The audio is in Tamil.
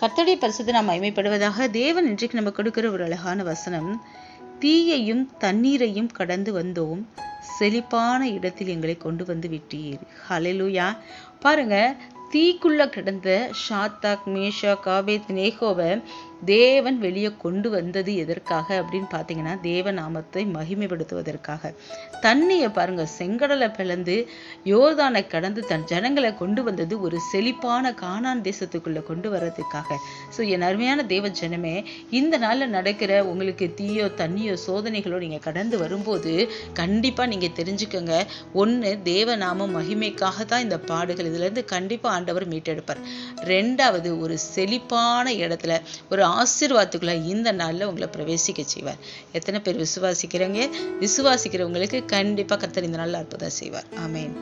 கர்த்தருடைய பரிசுத்த நாம் மகிமைப்படுவதாக. தேவன் இன்றைக்கு நம்ம கொடுக்கிற ஒரு அழகான வசனம், தீயையும் தண்ணீரையும் கடந்து வந்தோம், செழிப்பான இடத்தில் எங்களை கொண்டு வந்து விட்டீர். ஹல்லேலூயா. பாருங்க, தீக்குள்ள கிடந்த ஷாத்ராக், மேஷாக், ஆபேத்நேகோவை தேவன் வெளியே கொண்டு வந்தது எதற்காக அப்படின்னு பார்த்தீங்கன்னா, தேவ நாமத்தை மகிமைப்படுத்துவதற்காக. தண்ணியை பாருங்க, செங்கடலை பிளந்து யோர்தானை கடந்து தன் ஜனங்களை கொண்டு வந்தது ஒரு செழிப்பான கானான் தேசத்துக்குள்ள கொண்டு வர்றதுக்காக. ஸோ என் அருமையான தேவ ஜனமே, இந்த நாளில் நடக்கிற உங்களுக்கு தீயோ தண்ணியோ சோதனைகளோ நீங்கள் கடந்து வரும்போது கண்டிப்பாக நீங்கள் தெரிஞ்சுக்கோங்க, ஒன்று தேவ நாமம் மகிமைக்காக தான் இந்த பாடுகள், இதுலேருந்து கண்டிப்பாக ஆண்டவர் மீட்டெடுப்பார். ரெண்டாவது, ஒரு செழிப்பான இடத்துல ஒரு ஆசீர்வாதத்துக்குள்ள இந்த நாளில் உங்களை பிரவேசிக்க செய்வார். எத்தனை பேர் விசுவாசிக்கிறீங்க? விசுவாசிக்கிறவங்களுக்கு கண்டிப்பாக கர்த்தர் இந்த நாளில் அற்புதம் செய்வார். ஆமென்.